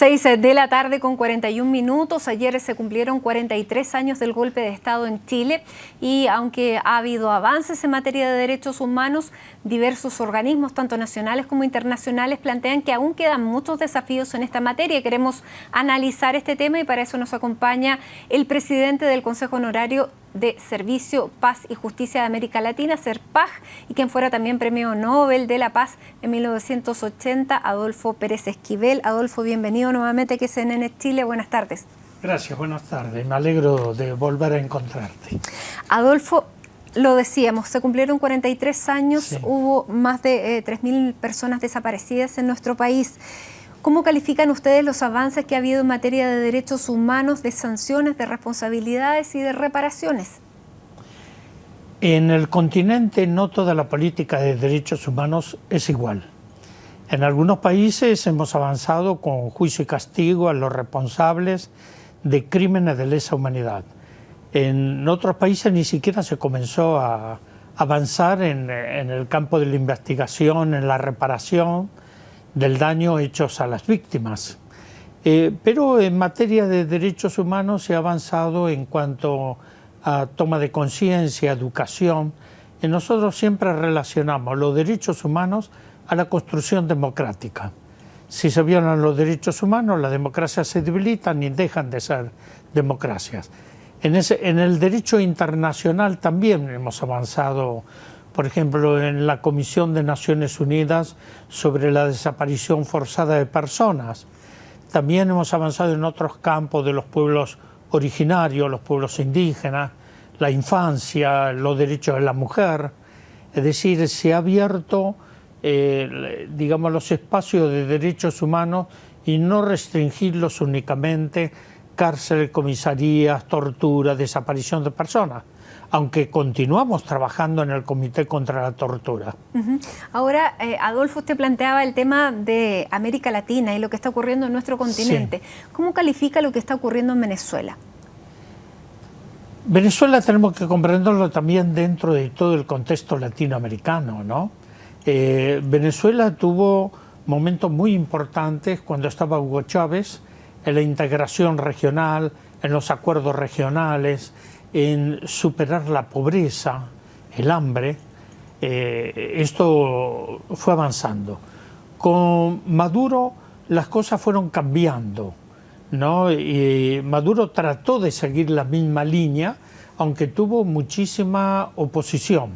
6 de la tarde con 41 minutos. Ayer se cumplieron 43 años del golpe de Estado en Chile y aunque ha habido avances en materia de derechos humanos, diversos organismos, tanto nacionales como internacionales, plantean que aún quedan muchos desafíos en esta materia. Queremos analizar este tema y para eso nos acompaña el presidente del Consejo Honorario de Servicio, Paz y Justicia de América Latina, CERPAJ, y quien fuera también Premio Nobel de la Paz en 1980, Adolfo Pérez Esquivel. Adolfo, bienvenido nuevamente a CNN Chile. Buenas tardes. Gracias, buenas tardes. Me alegro de volver a encontrarte. Adolfo, lo decíamos, se cumplieron 43 años, sí. Hubo más de 3.000 personas desaparecidas en nuestro país. ¿Cómo califican ustedes los avances que ha habido en materia de derechos humanos, de sanciones, de responsabilidades y de reparaciones? En el continente no toda la política de derechos humanos es igual. En algunos países hemos avanzado con juicio y castigo a los responsables de crímenes de lesa humanidad. En otros países ni siquiera se comenzó a avanzar en el campo de la investigación, en la reparación del daño hechos a las víctimas. Pero en materia de derechos humanos se ha avanzado en cuanto a toma de conciencia, educación. Y nosotros siempre relacionamos los derechos humanos a la construcción democrática. Si se violan los derechos humanos, las democracias se debilitan y dejan de ser democracias. En el derecho internacional también hemos avanzado. Por ejemplo, en la Comisión de Naciones Unidas sobre la desaparición forzada de personas. También hemos avanzado en otros campos de los pueblos originarios, los pueblos indígenas, la infancia, los derechos de la mujer. Es decir, se ha abierto, digamos, los espacios de derechos humanos y no restringirlos únicamente cárcel, comisarías, tortura, desaparición de personas. Aunque continuamos trabajando en el Comité contra la Tortura. Ahora, Adolfo, usted planteaba el tema de América Latina y lo que está ocurriendo en nuestro continente. Sí. ¿Cómo califica lo que está ocurriendo en Venezuela? Venezuela tenemos que comprenderlo también dentro de todo el contexto latinoamericano, ¿no? Venezuela tuvo momentos muy importantes cuando estaba Hugo Chávez, en la integración regional, en los acuerdos regionales, en superar la pobreza, el hambre. Esto fue avanzando. Con Maduro las cosas fueron cambiando, ¿no? Y Maduro trató de seguir la misma línea, aunque tuvo muchísima oposición,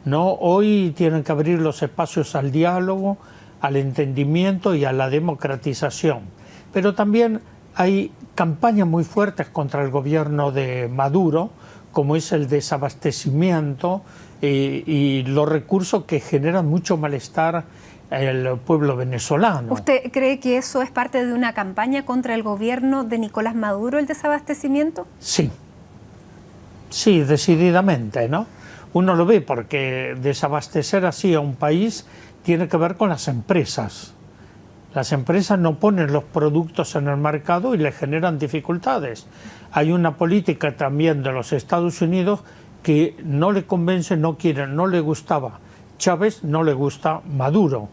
¿no? Hoy tienen que abrir los espacios al diálogo, al entendimiento y a la democratización. Pero también hay campañas muy fuertes contra el gobierno de Maduro, como es el desabastecimiento y los recursos que generan mucho malestar al pueblo venezolano. ¿Usted cree que eso es parte de una campaña contra el gobierno de Nicolás Maduro, el desabastecimiento? Sí, sí, decididamente, ¿no? Uno lo ve porque desabastecer así a un país tiene que ver con las empresas. Las empresas no ponen los productos en el mercado y le generan dificultades. Hay una política también de los Estados Unidos que no le convence, no quiere, no le gustaba Chávez, no le gusta Maduro.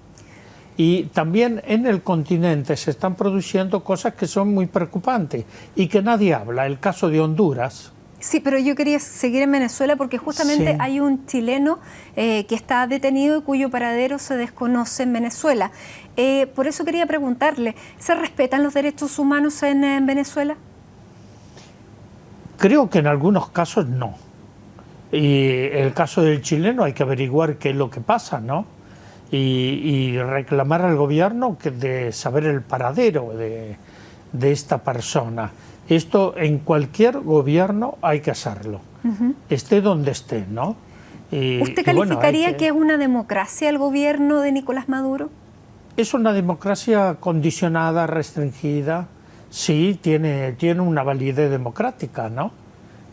Y también en el continente se están produciendo cosas que son muy preocupantes y que nadie habla. El caso de Honduras. Sí, pero yo quería seguir en Venezuela porque justamente sí. Hay un chileno que está detenido y cuyo paradero se desconoce en Venezuela. Por eso quería preguntarle, ¿se respetan los derechos humanos en Venezuela? Creo que en algunos casos no. Y el caso del chileno hay que averiguar qué es lo que pasa, ¿no? Y reclamar al gobierno de saber el paradero de esta persona. Esto en cualquier gobierno hay que hacerlo, esté donde esté, ¿no? ¿Usted calificaría que es una democracia el gobierno de Nicolás Maduro? Es una democracia condicionada, restringida, sí, tiene una validez democrática, ¿no?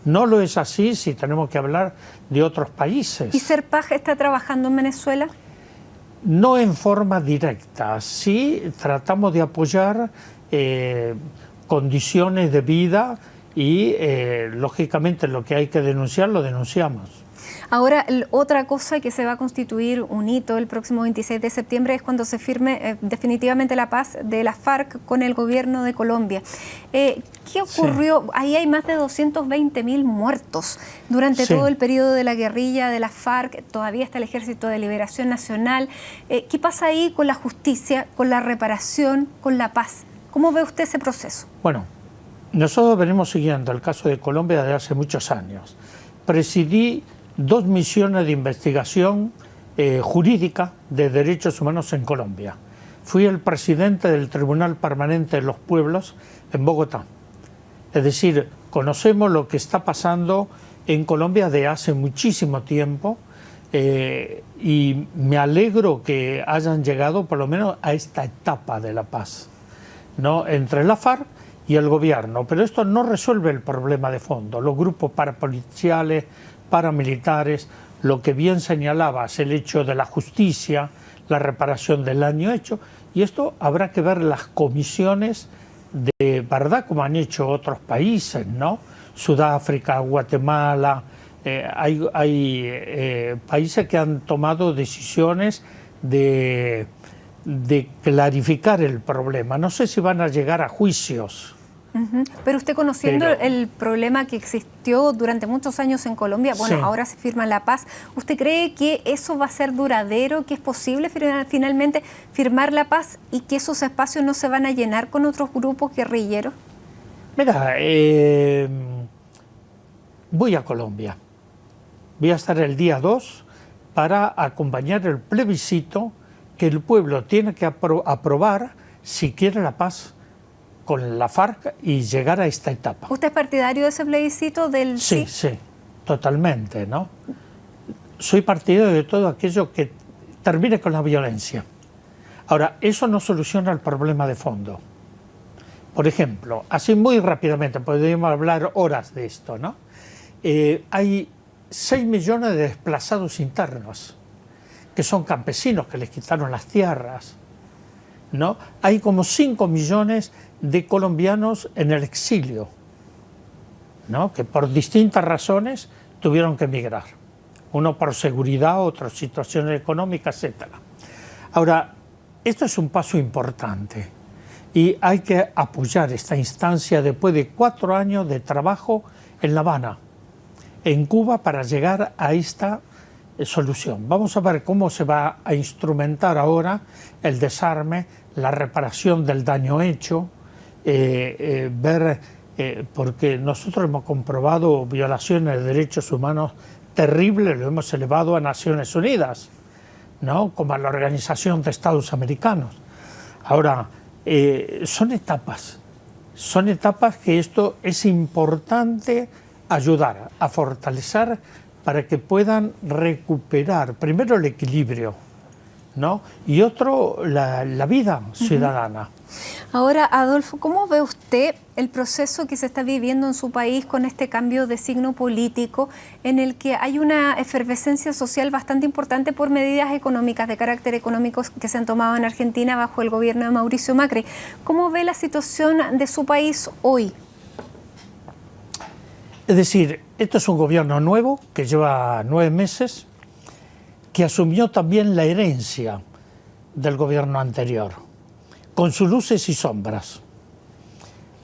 No lo es así si tenemos que hablar de otros países. ¿Y CERPAJ está trabajando en Venezuela? No en forma directa, sí tratamos de apoyar condiciones de vida y lógicamente lo que hay que denunciar lo denunciamos. Ahora, otra cosa que se va a constituir un hito el próximo 26 de septiembre es cuando se firme definitivamente la paz de las FARC con el gobierno de Colombia. ¿Qué ocurrió? Sí. Ahí hay más de 220.000 muertos durante todo el periodo de la guerrilla de las FARC. Todavía está el Ejército de Liberación Nacional. ¿Qué pasa ahí con la justicia, con la reparación, con la paz? ¿Cómo ve usted ese proceso? Bueno, nosotros venimos siguiendo el caso de Colombia desde hace muchos años. Presidí 2 misiones de investigación jurídica de derechos humanos en Colombia. Fui el presidente del Tribunal Permanente de los Pueblos en Bogotá. Es decir, conocemos lo que está pasando en Colombia de hace muchísimo tiempo y me alegro que hayan llegado por lo menos a esta etapa de la paz, ¿no?, entre la FARC y el gobierno. Pero esto no resuelve el problema de fondo. Los grupos parapoliciales, paramilitares, lo que bien señalabas, el hecho de la justicia, la reparación del daño hecho, y esto habrá que ver las comisiones de verdad como han hecho otros países, ¿no? Sudáfrica, Guatemala, hay países que han tomado decisiones de clarificar el problema. No sé si van a llegar a juicios. Pero usted, conociendo el problema que existió durante muchos años en Colombia, bueno, ahora se firma la paz, ¿usted cree que eso va a ser duradero, que es posible finalmente firmar la paz y que esos espacios no se van a llenar con otros grupos guerrilleros? Mira, voy a Colombia. Voy a estar el día 2 para acompañar el plebiscito que el pueblo tiene que aprobar si quiere la paz con la FARC y llegar a esta etapa. ¿Usted es partidario de ese plebiscito del sí? Sí, totalmente, ¿no? Soy partidario de todo aquello que termine con la violencia. Ahora, eso no soluciona el problema de fondo. Por ejemplo, así muy rápidamente, podríamos hablar horas de esto, ¿no? Hay 6 millones de desplazados internos, que son campesinos que les quitaron las tierras, ¿no? Hay como 5 millones de colombianos en el exilio, ¿no?, que por distintas razones tuvieron que emigrar. Uno por seguridad, otro situaciones económicas, etc. Ahora, esto es un paso importante y hay que apoyar esta instancia después de 4 años de trabajo en La Habana, en Cuba, para llegar a esta solución. Vamos a ver cómo se va a instrumentar ahora el desarme, la reparación del daño hecho, porque nosotros hemos comprobado violaciones de derechos humanos terribles, lo hemos elevado a Naciones Unidas, ¿no?, como a la Organización de Estados Americanos. Ahora, son etapas que esto es importante ayudar a fortalecer para que puedan recuperar primero el equilibrio, ¿no?, y otro la vida ciudadana. Ahora, Adolfo, ¿cómo ve usted el proceso que se está viviendo en su país con este cambio de signo político en el que hay una efervescencia social bastante importante por medidas económicas, de carácter económico, que se han tomado en Argentina bajo el gobierno de Mauricio Macri? ¿Cómo ve la situación de su país hoy? Es decir, esto es un gobierno nuevo que lleva 9 meses, que asumió también la herencia del gobierno anterior, con sus luces y sombras.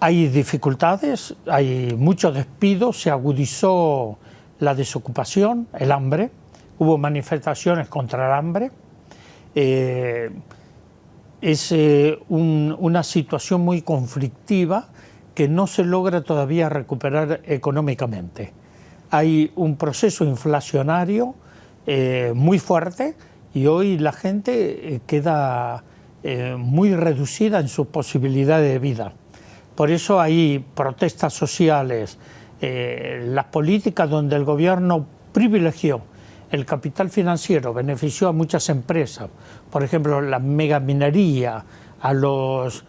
Hay dificultades, hay muchos despidos, se agudizó la desocupación, el hambre, hubo manifestaciones contra el hambre. Es una situación muy conflictiva que no se logra todavía recuperar económicamente. Hay un proceso inflacionario muy fuerte y hoy la gente queda muy reducida en sus posibilidades de vida. Por eso hay protestas sociales, las políticas donde el gobierno privilegió el capital financiero, benefició a muchas empresas, por ejemplo la megaminería, a los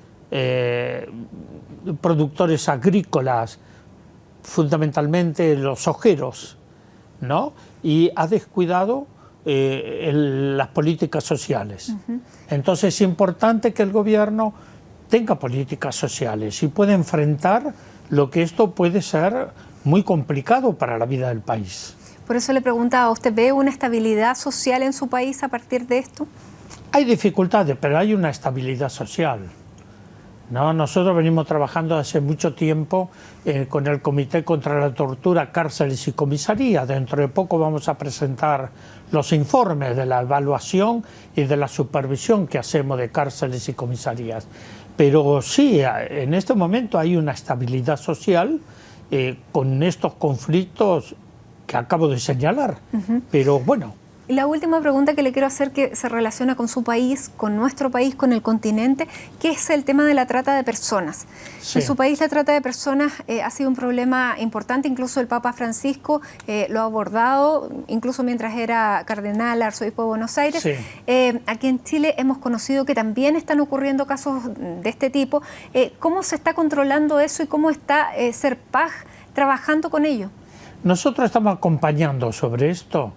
productores agrícolas, fundamentalmente los ojeros, ¿no?, y ha descuidado las políticas sociales. Entonces es importante que el gobierno tenga políticas sociales y pueda enfrentar lo que esto puede ser muy complicado para la vida del país. Por eso le preguntaba, ¿usted ve una estabilidad social en su país a partir de esto? Hay dificultades, pero hay una estabilidad social, ¿no? Nosotros venimos trabajando hace mucho tiempo con el Comité contra la Tortura, Cárceles y Comisarías. Dentro de poco vamos a presentar los informes de la evaluación y de la supervisión que hacemos de cárceles y comisarías. Pero sí, en este momento hay una estabilidad social con estos conflictos que acabo de señalar. Pero bueno. Y la última pregunta que le quiero hacer, que se relaciona con su país, con nuestro país, con el continente, que es el tema de la trata de personas. Sí. En su país la trata de personas ha sido un problema importante, incluso el Papa Francisco lo ha abordado, incluso mientras era cardenal, arzobispo de Buenos Aires. Sí. Aquí en Chile hemos conocido que también están ocurriendo casos de este tipo. ¿Cómo se está controlando eso y cómo está Serpaj trabajando con ello? Nosotros estamos acompañando sobre esto.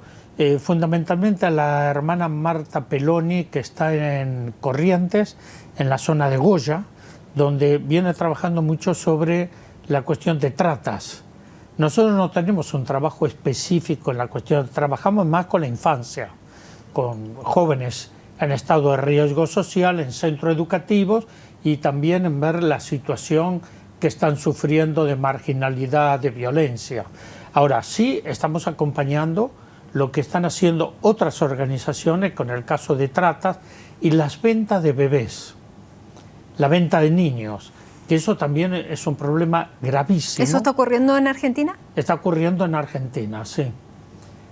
Fundamentalmente a la hermana Marta Peloni, que está en Corrientes, en la zona de Goya, donde viene trabajando mucho sobre la cuestión de tratas. Nosotros no tenemos un trabajo específico en la cuestión, trabajamos más con la infancia, con jóvenes en estado de riesgo social, en centros educativos, y también en ver la situación que están sufriendo de marginalidad, de violencia. Ahora sí, estamos acompañando lo que están haciendo otras organizaciones con el caso de tratas y las ventas de bebés, la venta de niños, que eso también es un problema gravísimo. ¿Eso está ocurriendo en Argentina? Está ocurriendo en Argentina, sí.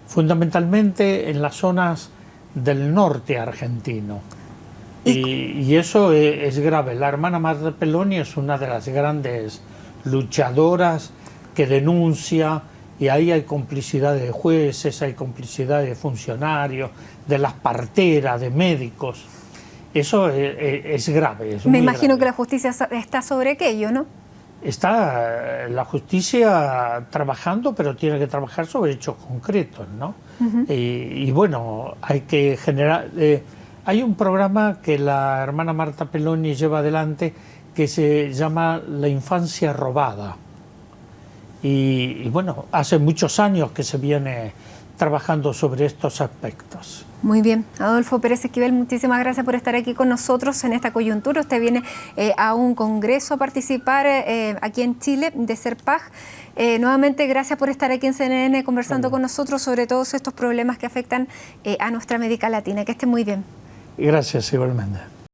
Fundamentalmente en las zonas del norte argentino. Y eso es grave. La hermana Marta Peloni es una de las grandes luchadoras que denuncia. Y ahí hay complicidad de jueces, hay complicidad de funcionarios, de las parteras, de médicos. Eso es grave. Me imagino grave. Que la justicia está sobre aquello, ¿no? Está la justicia trabajando, pero tiene que trabajar sobre hechos concretos, ¿no? Y bueno, hay que generar... hay un programa que la hermana Marta Peloni lleva adelante que se llama La Infancia Robada. Y bueno, hace muchos años que se viene trabajando sobre estos aspectos. Muy bien. Adolfo Pérez Esquivel, muchísimas gracias por estar aquí con nosotros en esta coyuntura. Usted viene a un congreso a participar aquí en Chile de Serpaj. Nuevamente, gracias por estar aquí en CNN conversando con nosotros sobre todos estos problemas que afectan a nuestra América Latina. Que esté muy bien. Gracias, igualmente.